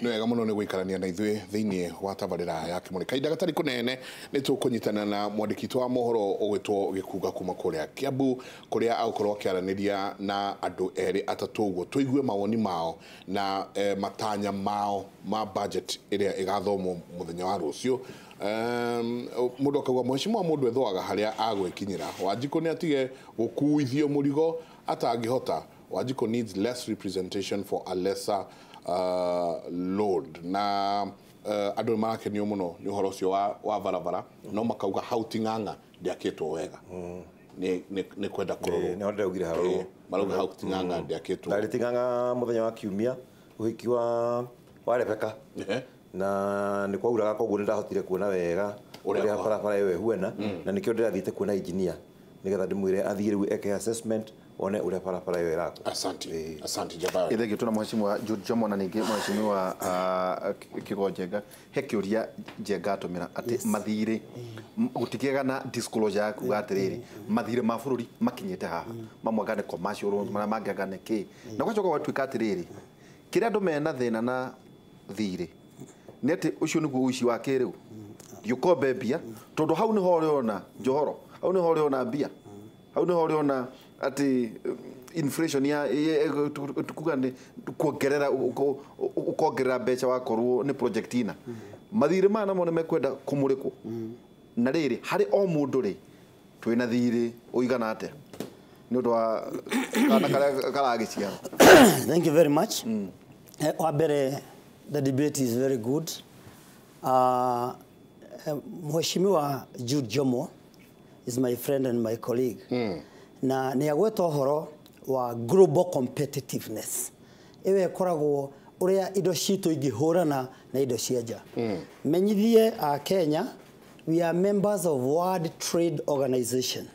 no wega muno ni guikarania na ithuĩ thĩinĩ wa tabarĩra ya Kimuri. Kahinda gatari kunene nĩ tũkũnyitana na mwandĩki wa mohoro ũgwĩtwo Gĩkuga kuma kũrĩa Kiambu, kũrĩa agũkorwo akĩaranĩria na andũ erĩ atatũ ũguo tũigue mawoni mao na matanya mao ma budget ĩrĩa ĩgathomwo mũthenya wa rũciu. Mũndũ akauga mheshimiwa mũndũ ethwaga harĩa agwĩkinyĩra. Wanjiku nĩ atige gũkuithio mũrigo atangĩhota. Wanjiku needs less representation for a lesser load. Na andũ marakenio mũno nĩ ũhoro ũcio wa barabara, no makauga hau ting'ang'a ndĩakĩtwo wega. Nĩ kwenda kũrorwo. Nĩ ndĩraugire harũ. Marauga hau ting'ang'a ndĩakĩtwo. Ndarĩ ting'ang'a mũthenya wa Kiumia ũhiki wa Rebeka. Na nĩ kwauraga koguo nĩ ndahotire kuona wega ũrĩa barabara ĩyo ĩhuana, na nĩkĩo ndĩrathiĩte kuona engineer nĩgetha ndĩmwĩre athiĩ rĩu eke assessment one ũrĩa barabara ĩyo ĩrakwo. Asante Jabari. Ithe gĩtũ na mheshimiwa Jomo na ningĩ mheshimiwa Kigo Njenga he kĩũria Njenga atũmĩra atĩ mathirĩ gũtikĩaga na disclosure ya kuga atĩrĩrĩ mathirĩ ma bũrũri makinyĩte haha mamwe nĩ commercial marĩa mangĩaga nĩ kĩ na gwacoka gwatuĩka atĩrĩrĩ kĩrĩa andũ mena thĩna na thirĩ nĩ atĩ ũcio nĩguo ũici wa kĩrĩu ndiũkombe mbia tondũ hau nĩho ũrĩona njohoro, hau nĩho ũrĩona mbia, hau nĩho ũrĩona atĩ inflation ya tukuga nĩ kuongerera ukongerera mbeca wakorwo nĩ project ina mathirĩ ma namo nĩ mekwenda kũmũrĩkwo na rĩrĩ harĩ o mũndũ rĩ twĩna thirĩ ũigana atĩa nĩ ũndũ wa kana karagĩciara. Thank you very much. Wabere, the debate is very good. Mheshimiwa Jomo is my friend and my colleague. Na nĩ agweta ũhoro wa global competitiveness. Ewe koragwo ũrĩa indo citũ ingĩhũrana na indo cia nja. Menyithie a Kenya, we are members of World Trade Organization.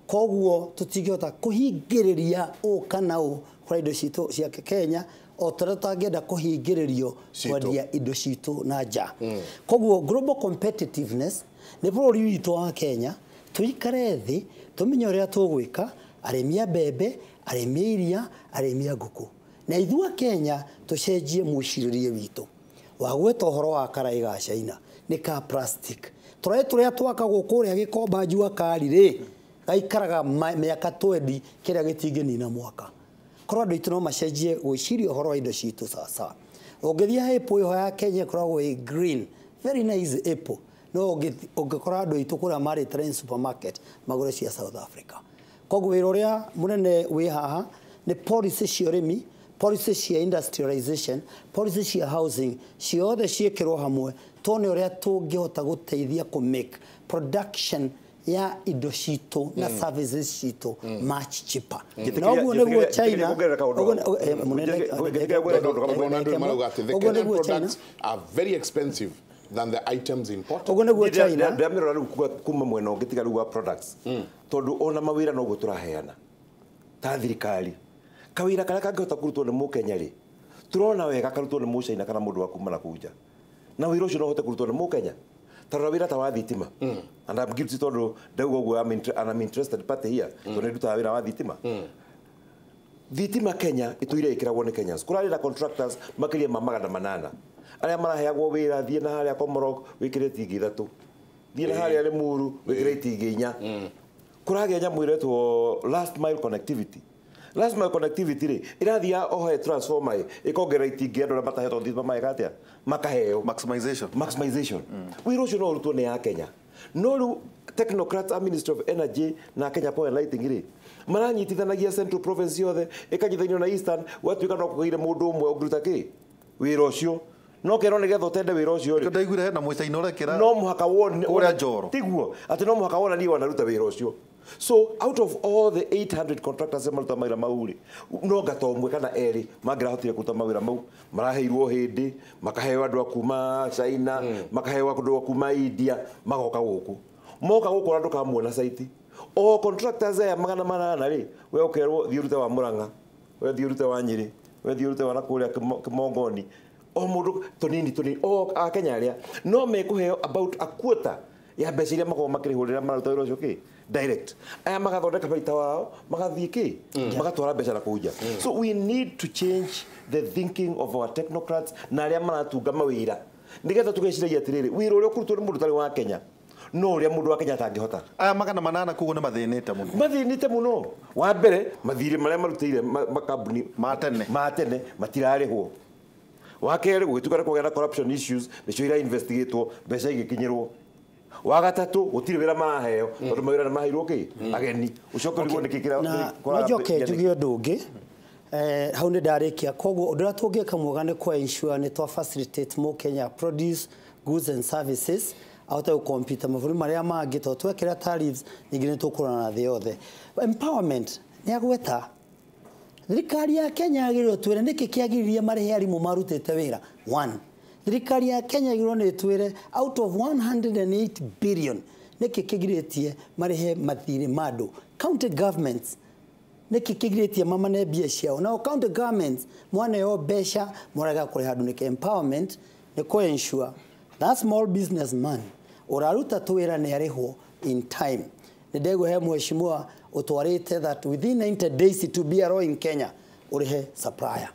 Koguo tũtingĩhota kũhingĩrĩria kana kwa indo citũ cia Kenya o tũtangĩenda kũhingĩrĩrio kwendia indo citũ na nja. Koguo global competitiveness nĩ bũrũri witũ wa Kenya tuikare thĩ tumenye ũrĩa tũgwĩka arĩmi a mbembe, arĩmi a iria, arĩmi a ngũkũ. Na ithuĩ Kenya tũcenjie mwĩcirĩrie witũ. Wagweta ũhoro wa karai ga China nĩ ka plastic. Tũrĩa twakagwo kũrĩa Gĩkomba njua kari rĩ gaikaraga mĩaka 20 kĩrĩa gĩtingĩnina mwaka. Korwo andũ aitũ no macenjie gwĩciria ũhoro wa indo citũ sasa. Ũngĩthiĩ apple ĩho ya Kenya ĩkoragwo ĩ green, very nice apple. No ũngĩkora andũ aitũ kũrĩa marĩ train supermarket magũre cia South Africa. Koguo wĩra ũrĩa mũnene wĩ haha nĩ policy cia ũrĩmi, policy cia industrialization, policy cia housing, ciothe ciĩkĩrwo hamwe tuone ũrĩa tũngĩhota gũteithia ku make production ya indo citũ na services citũ much cheaper. Na ũguo nĩguo China products are very expensive than the items imported. Ũguo nĩguo China ndamĩrora rĩu kuma mwena ũngĩ tiga rĩu wa products tondũ ona mawĩra no guo tũraheana ta thirikari kawĩra karĩa kangĩhota kũrutwo nĩ Mũkenya rĩ turona wega karutwo nĩ Mũchina kana mũndũ wa kuma na kuja na wĩra ũcio no ũhote kũrutwo nĩ Mũkenya tarora wĩra ta wa thitima and I'm guilty tondũ ndauga ũguo I'm interested party here tondũ ndutaga wĩra wa thitima. Thitima Kenya ĩtũire ĩkĩragwo nĩ Kenyans kũrarĩ na contractors makĩria ma 800 arĩa maraheagwo wĩra thiĩ na harĩa Komorok wĩkĩre itingi 3 thiĩ na harĩa Limuru wĩkĩre itingi 4 kũragĩa nyamũ ĩretwo last mile connectivity. Last mile connectivity rĩ ĩrathiĩ ohe transformer ĩkongerera itingi andũ arĩa matahetwo thitima maega atĩa makaheo maximization. Wĩra ũcio no ũrutwo nĩ ya Kenya no rĩu technocrats a Ministry of Energy na Kenya Power and Lighting rĩ maranyitithanagia Central Province yothe ĩkanyitithanio na Eastern gwatuĩka no kũgĩire mũndũ ũmwe ũngĩruta kĩ wĩra ũcio no kero nĩgetha ũtende wĩra ũcio rĩ ndaigure na Mũchina ũrekera no mũhaka wone ũrĩa njoro tiguo atĩ no mũhaka wona niĩ wanaruta wĩra ũcio. So out of all the 800 contractors maruta mawĩra mau rĩ no ngata ũmwe kana erĩ mangĩrahotire kũruta mawĩra mau maraheirwo hĩndĩ makaheo andũ a kuma China makaheo andũ a kuma India magoka gũkũ moka gũkũ andũ kamuona site o contractors aya 800 rĩ we ũkerwo thiĩ rute wa Murang'a we thiĩ rute wa Nyĩrĩ we thiĩ rute wa nakũrĩa Kĩmongoni o mũndũ tũnini o a Kenya arĩa no mekũheo about a quarter ya mbeca iria makorwo makĩrĩhũrĩra maruta wĩra ũcio kĩ direct aya magathondeka baita wao magathie ki magatwara mbeca na kuja so we need to change the thinking of our technocrats na aria maratunga mawira nigetha tugeciragia atiriri wira uria kurutwo ni mundu tari wa Kenya no uria mundu wa Kenya atangihota aya magana manana kugo ni mathinite muno wa mbere mathire maria marutire makambuni matene matirarihwo wa kere gugitukana kugera corruption issues nicio ira investigatwo mbeca igikinyirwo wa gatatu gutire wira maheo tondu mawira na mahirwo ki ageni ucoka rigo nikikira na njoke njugio ndungi hau ni ndarikia koguo ndira tungika mwega ni kwa ensure ni twa facilitate mo Kenya produce goods and services out of compete mavuri maria mangi to twekira tariffs ingine tukurana na thiothe empowerment ni agweta thirikari ya Kenya agirwo twire niki kiagiriria marehe arimu marutite wira 1 thirikari ya Kenya agirwo ni twire out of 108 billion niki kigiritie marehe mathire madu county governments niki kigiritie mama ne bia ciao now county governments mwana yo besha moraga kuri handu niki empowerment ni ko ensure that small businessman uraruta twira ni arihwo in time ni ndego he mheshimiwa utwarite that within 90 days to be a in Kenya urihe supplier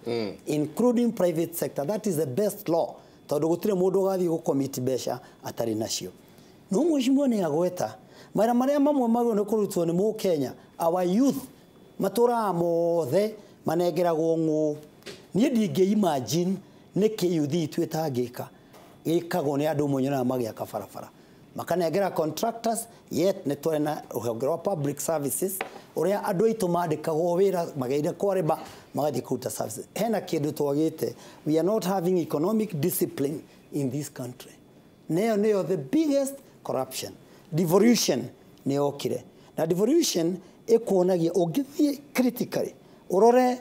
including private sector that is the best law tondu gutire mundu gathi go commit besha atari nacio no mheshimiwa ni agweta mara maria mamwe mago ni kurutwo ni mu Kenya our youth matura mothe manegeragwo ngu ni ndinge imagine niki youth twetangika ikago ni andu munyona magia kabarabara makanegera contractors yet ne twena ruhogero public services uria andu itu mandikagwo wira magaire kwareba magathi kuta services hena kindu twagite we are not having economic discipline in this country neo the biggest corruption devolution ne okire na devolution ekuonagia ungithie critically urore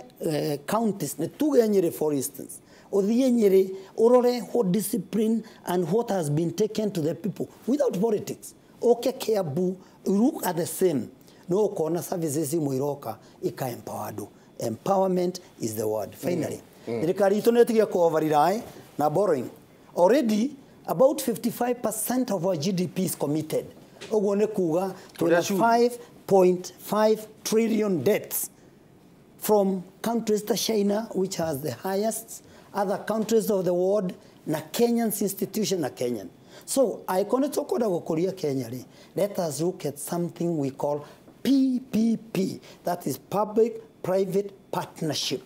counties ne tugenyere for instance othie nyeri urore what discipline and what has been taken to the people without politics okay Kiambu look at the same no kona services muiroka ika empowered empowerment is the word finally thirikari itu netigia ko override na borrowing already about 55% of our GDP is committed ogwo ne kuga 5.5 trillion debts from countries to China which has the highest other countries of the world na Kenyan's institution na Kenyan. So I connect to Korea Kenya. Let us look at something we call PPP, that is public private partnership.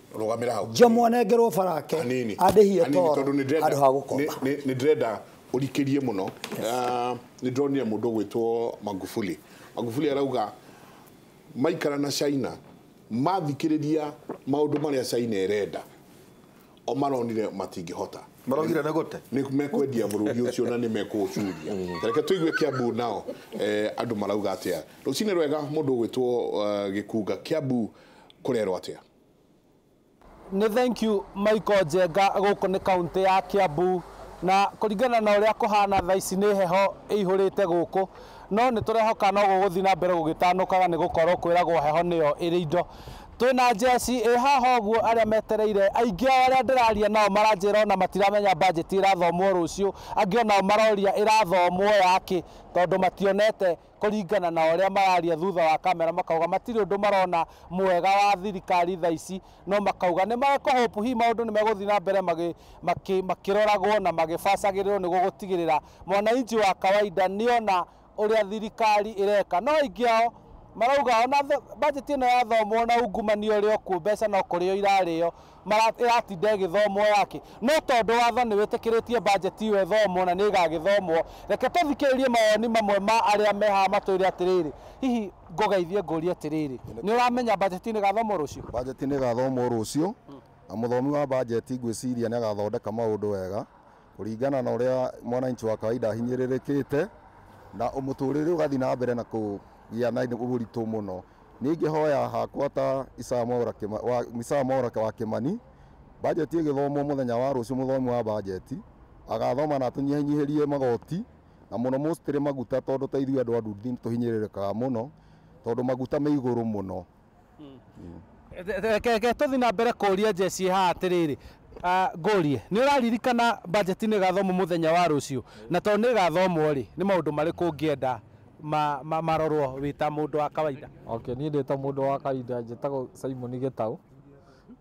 Jamwana gero farake adehia toro adu hagukomba. Ni dreda ulikirie muno. Ni dronia mudo wetwo Magufuli. Magufuli arauga maikara na China mathikiriria maundu maria China erenda. O maronire matingihota marongire na gote ni mekwendia bururi ucio na ni mekucuria reke tuigue Kiambu nao andu marauga atia rucine rwega mundu gwitwo Gikuga Kiambu kurerwo atia ni thank you Michael Jenga guko ni county ya Kiambu na kuringana na uria kuhana thaici ni heho ihurite guku no ni turehoka no guguthi na mbere gugitanukaga ni gukorwo kwiragwo heho niyo iri indo twina jesi haha guo aria metereire aingi aria ndiraria nao maranjira ona matiramenya budget irathomwo ruciu angi ona maroria irathomwo yaki tondu mationete kuringana na uria mararia thutha wa kamera makauga matiri undu marona mwega wa thirikari thaici no makauga ni makohopu hi maundu ni meguthi na mbere makiroragwo na magibacagirwo ni gugutigirira mwananchi wa kawaida niona uria thirikari ireka no aingi ao marauga ona budget ino yathomwo na ungumanio rio ku mbeca no kurio irario maratinde githomwo yake no tondu watho ni witikiritie budget iyo ethomwo na ni gagithomwo reke tuthikiririe mawoni mamwe ma aria meha matwire atiriri hihi ngogeithie nguri atiriri ni uramenya budget ni gathomwo rucio budget ni gathomwo rucio na muthomi wa budget ngwiciria ni agathondeka maundu wega kuringana na uria mwananchi wa kawaida hinyiririkite na umuturire ugathi na mbere na ku ya na uburitu muno ningi hoya hakwa ta Isamora wa Kimani budget igithomwo muthenya wa rucio muthomi wa budget agathoma na tunyihinyihirie magoti na muno mostire maguta tondu taithio andu andu tuhinyiririkaga muno tondu maguta me iguru muno ke tuthi na mbere kuria jesi ha atiriri ngorie ni uraririkana budget ni gathomwo muthenya wa rucio na tondu ni gathomwo ri ni maundu mariku ngienda marorwo wita mundu wa kawaida? Okay, niĩ ndĩ ta mũndũ wa kawaida njĩtagwo Simon Gĩtaũ,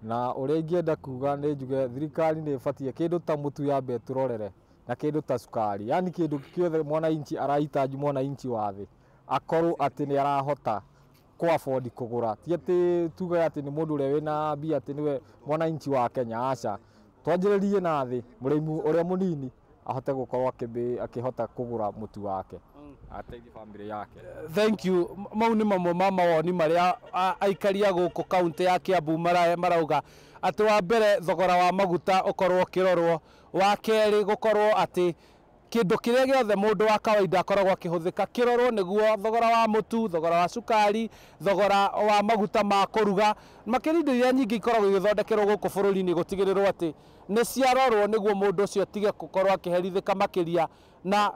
na ũrĩa ingĩenda kuga nĩ njuge thirikari nĩ ĩbatiĩ kĩndũ ta mũtu yambe tũrorere na kĩndũ ta cukari, yani kĩndũ kĩothe mwananchi arahitaji mwananchi wa thĩ akorwo atĩ nĩ arahota afford kũgũra, ti atĩ tuge atĩ nĩ mũndũ ũrĩa wĩna mbia atĩ nĩwe mwananchi wa Kenya. Aca, twanjĩrĩrie na thĩ mũrĩmi ũrĩa mũnini ahote gũkorwo akĩhota kũgũra mũtu wake ateithie family yake. Thank you. Mau nĩ mamwe ma mawoni marĩa aikari a gũkũ kaunti ya Kiambu marauga atĩ wa mbere thogora wa maguta ũkorwo ũkĩrorwo, wa kerĩ gũkorwo atĩ kĩndũ kĩrĩa gĩothe mũndũ wa kawaida akoragwo akĩhũthĩka kĩrorwo nĩguo thogora wa mũtu, thogora wa cukari, thogora wa maguta ma kũruga, makĩria indo iria nyingĩ ikoragwo igĩthondekerwo gũkũ bũrũri-inĩ gũtigĩrĩrwo atĩ nĩ ciarorwo nĩguo mũndũ ũcio atige gũkorwo akĩherithĩka makĩria. Na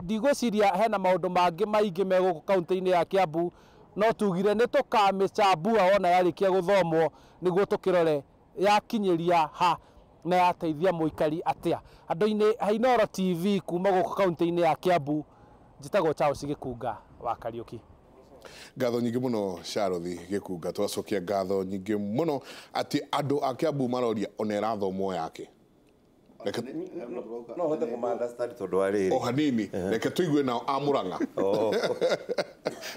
ndigwĩciria hena maũndũ mangĩ maingĩ me gũkũ kaunti-inĩ ya Kiambu, no tugire nĩ tũkamĩcambua ona yarĩkia gũthomwo nĩguo tũkĩrore yakinyĩria ha na yateithia mũikari atia. Andũ-inĩ Hainoro TV kuma gũkũ kaunti-inĩ ya Kiambu, njĩtagwo Charles Gĩkunga wa Kariũki. Ngatho nyingĩ mũno Sharothi Gĩkunga, twacokia ngatho nyingĩ mũno atĩ andũ a Kiambu maroria ona ĩrathomwo yake. No hote kũma-understand tondũ wa rĩrĩ. O hanini, reke tũigue nao a Mũrang'a.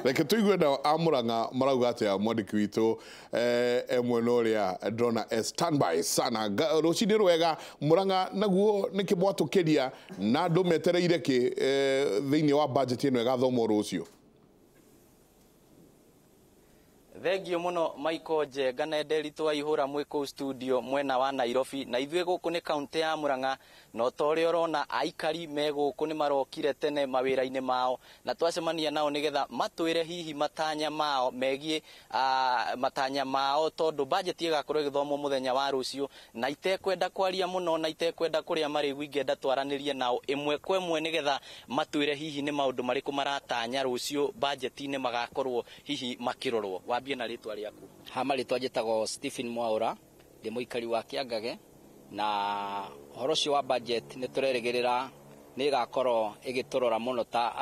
Reke tũigue nao a Mũrang'a marauga atĩa mwandĩki witũ mwena ũrĩa ndĩrona standby sana. Rũcinĩ rwega Mũrang'a naguo nĩ kĩmwatũkĩria na andũ metereire kĩ thĩinĩ wa budget ĩno ĩgathomwo rũciũ? Thengio muno Michael Njenga na Nderitũ Waihũra mwĩ kũu studio mwena wa Nairobi, na ithuĩ gũkũ nĩ kaunti ya Mũrang'a, no ta ũrĩa ũrona aikari me gũkũ nĩ marokire tene mawĩra-inĩ mao na twacemania nao nĩgetha matwĩre hihi matanya mao megiĩ matanya mao, tondũ budget ĩgakorwo ĩgĩthomwo mũthenya wa rũciũ, na itekwenda kwaria mũno na itekwenda kũrĩa marĩ ingĩenda twaranĩrie nao ĩmwe kwa ĩmwe nĩgetha matwĩre hihi nĩ maũndũ marĩkũ maratanya rũciũ budget-inĩ magakorwo hihi makĩrorwo. Wambie na rĩtwa rĩaku? Hama rĩtwa njĩtagwo Stephen Mwaũra, ndĩ mũikari wa Kĩangage, na ũhoro ũcio wa budget nĩ tũrerĩgĩrĩra nĩ ĩgakorwo ĩgĩtũrora mũno ta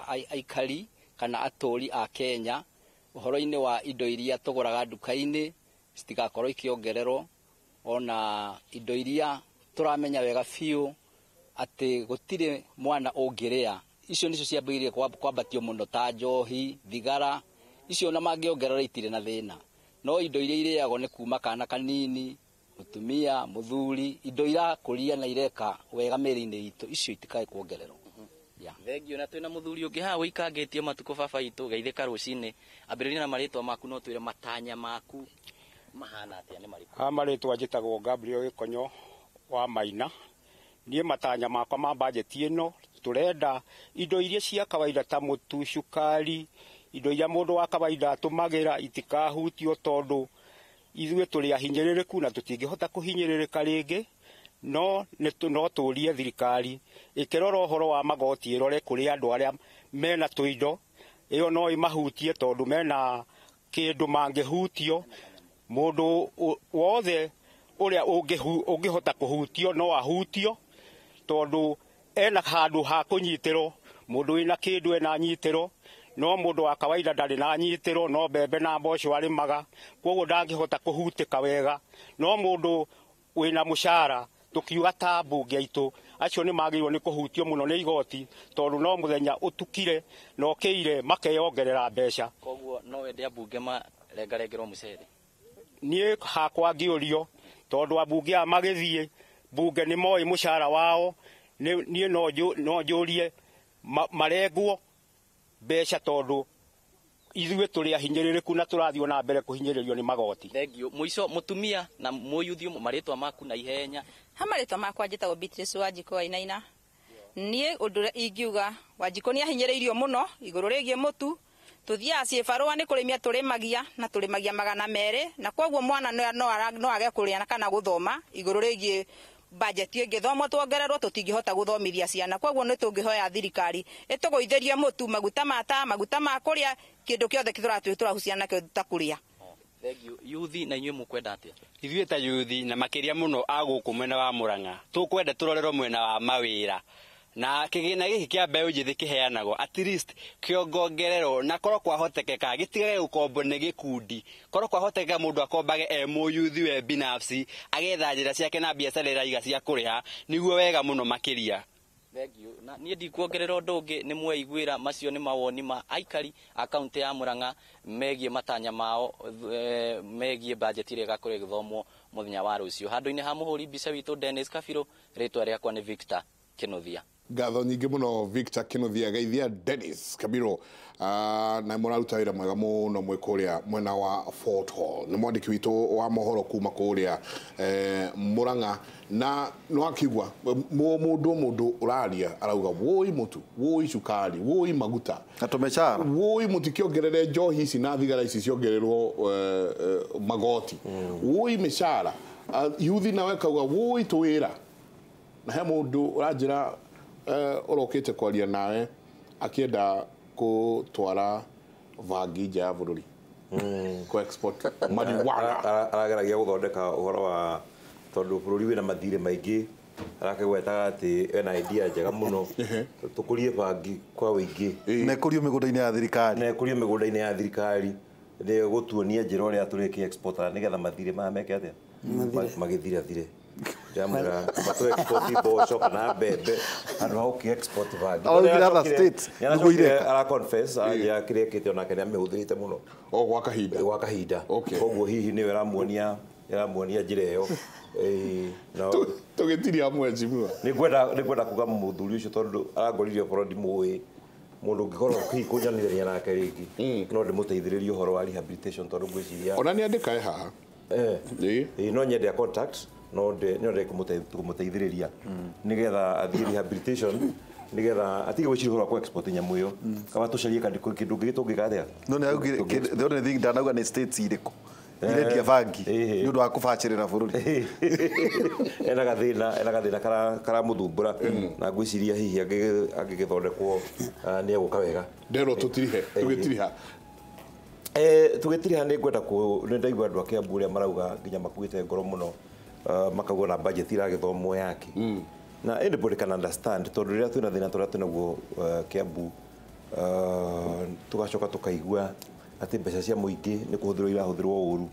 aikari kana atũũri a Kenya ũhoro-inĩ wa indo iria tũgũraga nduka-inĩ citigakorwo ikĩongererwo, ona indo iria tũramenya wega biũ atĩ gũtirĩ mwana ũngĩrĩa, icio nĩcio ciambĩrĩirie kwambatio mũno ta njohi, thigara, icio na mangĩongerera itirĩ na thĩna, no indo iria irĩagwo nĩ kuma kana kanini, mutumia, muthuri, indo irakũria na ireka wega mĩrĩ-inĩ itũ, icio itikae kuongererwo. Thengio, na twĩna muthuri ũngĩ haha ũikangĩtie matukũ baba itũ, geithĩka rũcinĩ, ambĩrĩria na marĩtwa maku no twĩre matanya maku mahana atĩa, nĩ marĩkũ? Ha marĩtwa njĩtagwo Gabriel Gĩkonyo wa Maina. Niĩ matanya makwa ma budget ĩno tũrenda indo iria cia kawaida ta mũtu, cukari, indo iria mũndũ wa kawaida atũmagĩra itikahutio, tondũ ithuĩ tũrĩ ahinyĩrĩrĩku na tũtingĩhota kũhinyĩrĩrĩka rĩngĩ, no tũrie thirikari ĩkĩrora ũhoro wa magoti, ĩrore kũrĩ andũ arĩa mena tũindo, ĩyo no ĩmahutie tondũ mena kĩndũ mangĩhutio. Mũndũ wothe ũrĩa ũngĩhota kũhutio no ahutio, tondũ ena handũ ha kũnyitĩrwo. Mũndũ wĩna kĩndũ ena nyitĩrwo, no mũndũ wa kawaida ndarĩ na nyitĩrwo, no mbembe na mboco arĩmaga, koguo ndangĩhota kũhutĩka wega. No mũndũ wĩna mũcara, tũkiuga ta mbunge aitũ, acio nĩ magĩrĩirwo nĩ kũhutio mũno nĩ igoti, tondũ no mũthenya ũtukire na ũkĩire makeyongerera mbeca. Koguo no wende ambunge marengarengerwo mũcere? Niĩ hakwa ngĩũrio, tondũ ambunge aya magĩthiĩ mbunge nĩ moĩ mũcara wao, niĩ no njũrie marengwo mbeca, tondũ ithuĩ tũrĩ ahinyĩrĩrĩku na tũrathiĩ na mbere kũhinyĩrĩrio nĩ magoti. Thengio. Mũico mũtumia na mũyuthi, marĩtwa maku na ihenya? Ha marĩtwa makwa njĩtagwo Beatrice Wanjiku Wainaina. Niĩ ũndũ ũrĩa ingiuga, Wanjiku nĩ ahinyĩrĩirio mũno igũrũ rĩgiĩ mũtu. Tuthiaga ciĩbarũa nĩ kũrĩmia tũrĩmagia na tũrĩmagia 200, na koguo mwana no age kũrĩa kana gũthoma igũrũ rĩgiĩ budget ĩngĩthomwo tuongererwo, tũtingĩhota gũthomithia ciana. Koguo nĩ tũngĩhoya thirikari ĩtũgũithĩrie mũtu, maguta ma taa, maguta ma kũrĩa, kĩndũ kĩothe tũrahucia nakĩo ta kũrĩa. Thengio. Yuthi na inyuĩ mũkwenda atĩa? Ithuĩ ta yuthi na makĩria mũno a gũkũ mwena wa Mũrang'a tũkwenda tũrorerwo mwena wa mawĩra, na kigina giki kia mbeũ njithi kiheanagwo at least kiongongerero na korwo kwahotekeka gitigage gukombo ni gikundi korwo kwahotekeka mundu akombage muyuthi we binafsi agetha njira ciake na biacara iraiga cia kuriha niguo wega muno makiria. Thengiũ na niĩ ndikuongerera ũndũ ũngĩ nĩ mweiguĩra macio nĩ mawoni ma aikari a kaunti ya Murang'a megiĩ matanya mao megiĩ bajeti ĩrĩa ĩgakorwo ĩgĩthomwo mũthenya wa rũciũ. Handũ-inĩ ha mũhũri mbica witũ Dennis Kabirũ, rĩtwa rĩakwa nĩ Victor Kĩnuthia. Ngatho nyingĩ mũno Victor Kĩnuthia, geithia Dennis Kabirũ, na mũraruta wĩra mwega mũno mwĩ kũrĩa mwena wa Fort Hall. Nĩ mwandĩki witũ wa mohoro kuma kũrĩa Murang'a, na no akigwa mũndũ ũraria arauga woi mũtu, woi cukari, woi maguta, atomechara, woi mũtikiongerere njohi ici na thigara ici ciongererwo magoti, woi mĩcara, yuthi nawe kauga woi twĩra. Na he mũndũ ũranjĩra ũrokĩte kwaria nawe akienda gũtwara vangi nja ya bũrũri ku export marijuana, arageragia gũthondeka ũhoro wa tondũ bũrũri wĩna mathirĩ maingĩ, arakĩgwetaga atĩ ena idea njega mũno tũkũrie vangi kwa ũingĩ na ĩkũrio mĩgũnda-inĩ ya thirikari, na ĩkũrio mĩgũnda-inĩ ya thirikari, nĩ gũtuonia njĩra ũrĩa tũrĩki exporter nĩgetha mathirĩ maya meke atĩa magĩthirathire. Jamura batu export boco kana mbembe andũ auki export vangi all the other states nĩguire ara confess ya kirekete ona kene amehũthĩrĩte mũno gwa kahinda koguo hihi nĩ yaramuonia njĩra ĩyo no tũgĩtiria amwe Jimua nĩngwenda kuga mũthuri ũcio tondũ arangoririe bũrũri mũĩ mundu ngĩkorwo kũnjanĩrĩria nake rĩngĩ no ndĩmũteithĩrĩrie ũhoro wa rehabilitation tondũ ngwĩciria ona nĩ andĩka haha no nyende contact no nyende kũmũteithĩrĩria nigetha athiĩ rehabilitation nigetha atige gwĩciria ũhoro wa ku-export nyamũ ĩyo kaba tũcarie kĩndũ kĩngĩ tũngĩka no the only thing ndanauga nĩ states irĩkũ irendia vangi nĩ ũndũ wa kũbacĩrĩra bũrũri ena gathĩna karamũthumbũra na ngwĩciria hihi angĩgĩthondekwo nĩ egũka wega. Nderwo tũgĩtiriha nĩ ngwenda nĩ ndaigua andũ a Kiambu ũrĩa marauga nginya makuĩte ngoro mũno makauga na budget iragĩthomwo yake na anybody can understand tondũ rĩrĩa twĩna thĩna tũrĩa twĩnaguo Kiambu tũgacoka tũkaigua atĩ mbeca cia mũingĩ nĩ kũhũthĩrwo irahũthĩrwo ũru,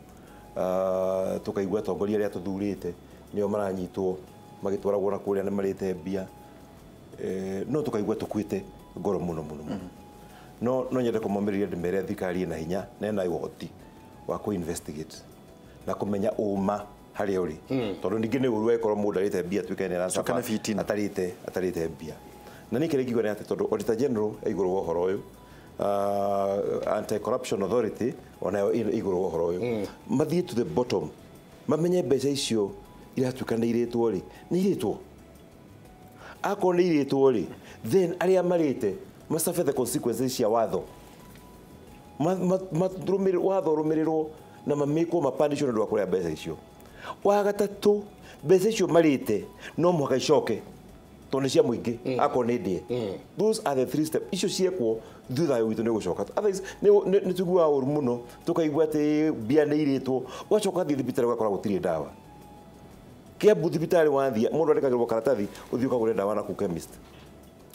tũkaigua atongoria arĩa tũthurĩte nĩo maranyitwo magĩtwaragwo na kũrĩa nĩ marĩte mbia, no tũkaigua tũkuĩte ngoro mũno no nyende kũmomĩrĩria ndĩmere thirikari ĩna hinya na ĩna ũhoti wa kũ-investigate na kũmenya ũma harĩa ũrĩ tondũ ningĩ nĩ ũru akorwo mũndũ arĩte mbia tuĩke nĩ aracaba atarĩte mbia. Na nĩ kĩrĩa ngigua nĩ atĩ tondũ Auditor General igũrũ wa ũhoro ũyũ, Anti-Corruption Authority onayo igũrũ wa ũhoro ũyũ mathiĩ to the bottom mamenye mbeca icio iratuĩka nĩ irĩtwo rĩ, nĩ irĩtwo akorwo nĩ irĩtwo rĩ, then arĩa marĩte macabe the consequences cia watho watho rũmĩrĩrwo na mamĩkwo mapanishwo nĩ ũndũ wa kũrĩa mbeca icio. Wa gatatũ mbeca icio marĩte no mũhaka icoke tondũ nĩ cia mũingĩ akorwo nĩ ndĩe. Those are the three steps icio ciekwo thutha witũ nĩ gũcoka, otherwise nĩ tũiguaga ũru mũno tũkaigua atĩ mbia nĩ irĩtwo ũgacoka thiĩ thibitarĩ ũgakora gũtirĩ ndawa. Kiambu thibitarĩ wathiĩ mũndũ andĩkagĩrwo karatathi ũthiĩ ũkagũre ndawa na ku chemist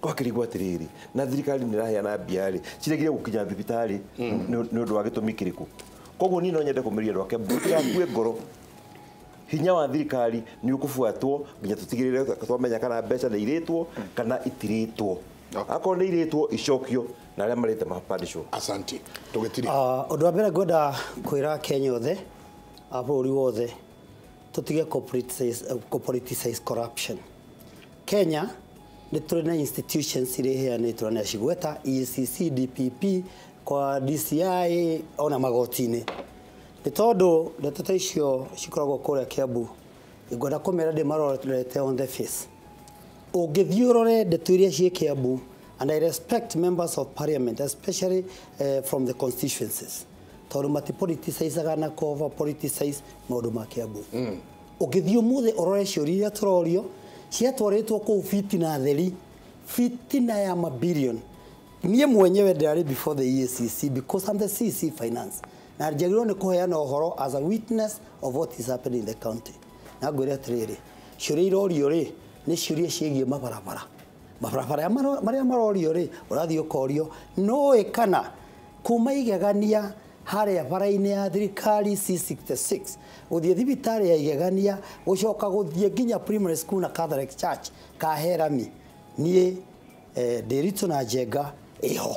gwakĩrigwo atĩrĩrĩ na thirikari nĩ ĩraheana mbia rĩ ciregire gũkinya thibitarĩ nĩ ũndũ wa gĩtũmi kĩrĩkũ. Koguo niĩ no nyende kũmĩrĩria andũ a Kiambu tũtigakue ngoro, hinya wa thirikari nĩ ũkũbuatwo nginya tũtigĩrĩre twamenya kana mbeca nĩ irĩtwo kana itirĩtwo. Akorwo nĩ irĩtwo icokio na arĩa marĩte mapandishwo. Asante tũgĩtiria ũndũ wa mbere ngwenda kwĩra Kenya othe bũrũri wothe tũtige politicize corruption. Kenya nĩ tũrĩ na institutions iria iheanĩtwo na cigweta EACC, DPP, kwa DCI ona magoti-inĩ. Nĩ tondũ ndeto icio cikoragwo kũrĩa Kiambu ngwenda kũmera ndĩmarorete on the face. Ũngĩthiĩ ũrore ndeto iria ciĩ Kiambu, and I respect members of parliament especially from the constituencies tondũ matipoliticizaga na cover politicize maũndũ ma Kiambu. Ũngĩthiĩ ũmũthĩ ũrore ciũria iria tũrorio ciatwarĩtwo kũu fitina theri, fitina ya mabilion. Niĩ mwenyewe ndĩrarĩ before the EACC because I'm the CC finance na njagĩrĩirwo nĩ kũheana ũhoro as a witness of what is happening in the county. Na ngwĩre atĩrĩrĩ ciũria irorio rĩ nĩ ciũria ciĩgiĩ mabarabara mabarabara maria marorio ri urathio korio no ekana kuma igegania haria bara-ini ya thirikari C66 uthie thibitari ya igegania gucoka guthie nginya primary school na Catholic Church kaherami nie Ndiritu na Njenga iho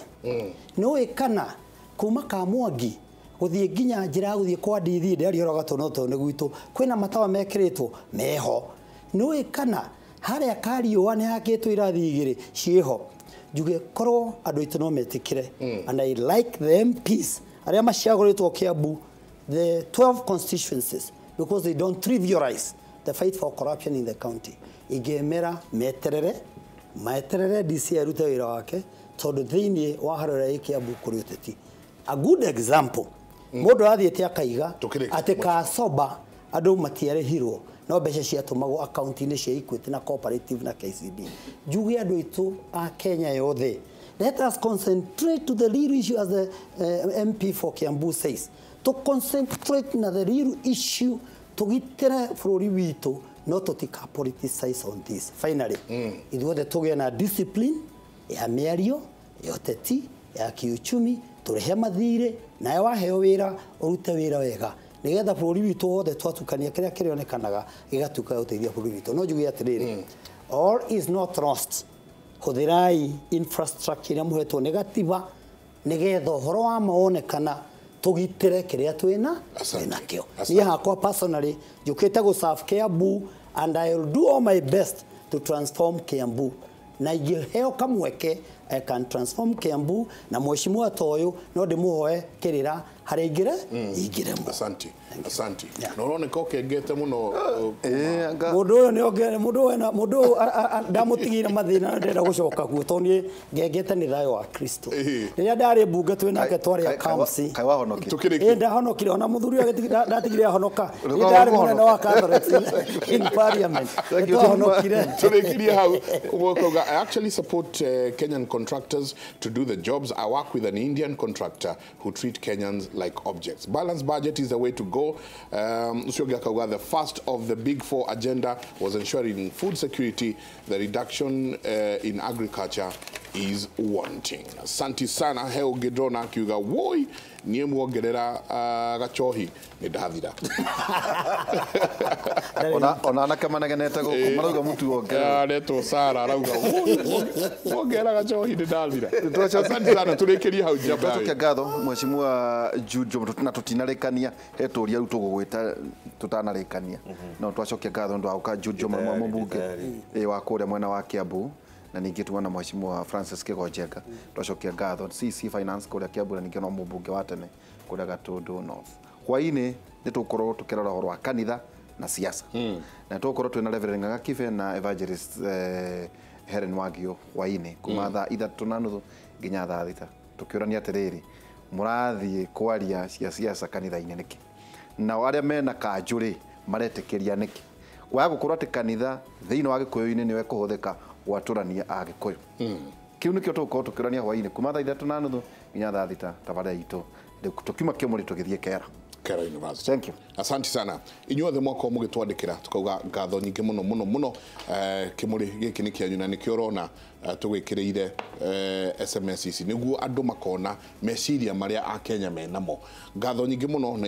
no ekana kuma Kamwangi guthie nginya njira guthie kwa ndithi ndari oroga tono ne gwitu kwina matawa mekiritwo meho no ekana haria kariwa ne hakitwo irathi igiri cieho njuge korwo andu itu no metikire and I like the MPs aria maciagoritwo Kiambu the 12 constituencies because they don't trivialize the fight for corruption in the county igemera meterere DC arute wira wake tondu thiini wa harore Kiambu kuri uteti a good example mundu athiete akaiga ati kasoba andu matiarehirwo no mbeca ciatumagwo account-ini cia Equity na Cooperative na KCB njuge andu itu a Kenya yothe. Let us concentrate to the real issue as the MP for Kiambu says. To concentrate na the real issue to gitira bururi witu not to take a politicize on this. Finally, ithuothe tugie na discipline ya miario ya uteti ya kiuchumi turehe mathire na waheo wira urute wira wega nigetha bururi witu wothe twatukania kiria kirionekanaga gigatuka uteithia bururi witu no njuge atiriri all is not lost huthirai infrastructure ya muhetwo negativa nigetha horo wa maonekana tugitire kiria twina kio ni hakwa personally njukite go serve Kiambu and I will do all my best to transform Kiambu na igiheo kamweke I can transform Kiambu na mheshimiwa toyo no ndimuhoe kirira hari igire mo. Asante no rone ko kengete muno mundu ni ogere mundu ndamutigire mathina ndenda gucoka guo toni ngengete ni thayo wa Kristo riria ndari bunge twinake twari akamsi kai wahonoki ndahonokire ona muthuri ndatigire honoka ndari munene wa Catholic in parliament ndahonokire turekirie hau ugokoga I actually support Kenyan contractors to do the jobs. I work with an Indian contractor who treat Kenyans like objects. Balanced budget is the way to go. The first of the big four agenda was ensuring food security. The reduction in agriculture is wanting. Asante sana heo gedrona kiuga woi nie muongerera gachohi ni ndathira ona anake managenete guku marauga mutu ongerera neto sara arauga muongerera gachohi ni ndathira asante sana turekerie hau jamba tuke ngatho mheshimiwa Juju tutinarikania heturia ru tugugwita tutanarikania no twacokia ngatho ndo auka Juju mambunge wa kuria mwena wa Kiambu na ningi tuona mheshimiwa Francis Kigonjenga twacokia ngatho CC Finance kuria Kiambu na ningi no mbunge wa tene kuria Gatundu North hwaini ni tukorwo tukirora horo wa kanitha na siasa na tukorwo twina Reverend Ngakibe na Evangelist Helen Wagio hwaini kuma thaa 3:30 nginya thaa 6 tukiurania atiriri murathie kwaria cia siasa kanitha-ini niki na aria mena kanjuri maretikiria niki wa gukorwo ati kanitha thiini wa Gikuyu-ini niwe kuhuthika waturania a Gikuyu kiu nikio tukorwo tukirania hwaini kuma thaa 3:30 nginya thaa 6 tabara itu tukiuma Kimuri tugithie Kera University. Thank you. Asante sana. Inyuothe mwako mugitwandikira tukauga ngatho nyingi muno Kimuri giki ni kianyu na nikio rona tugwikireire SMS ici niguo andu makona meciria maria a Kenya menamo ngatho nyingi muno na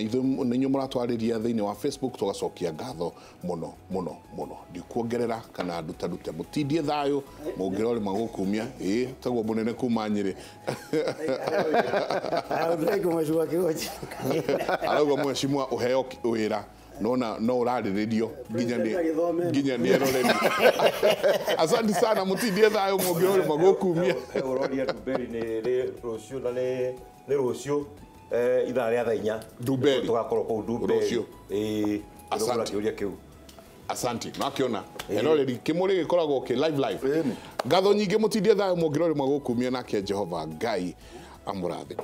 inyu muratwariria thiini wa Facebook tugacokia ngatho muno ndikuongerera kana ndutadute mutindie thayo mungirori magukumia taguo munene kuma Nyeri arauga mheshimiwa uheo wira no urariririo nginya ni eroreri asante sana mutindie thayo mungirori magukumia uroria Duberi ni ruciu na ni ruciu ithaa ria thaa 4 Duberi tugakorwo ku Duberi asante nakiona eroreri Kimuri gikoragwo ki live ngatho nyingi mutindie thayo mungirori magukumia nake Jehova Ngai amurathime.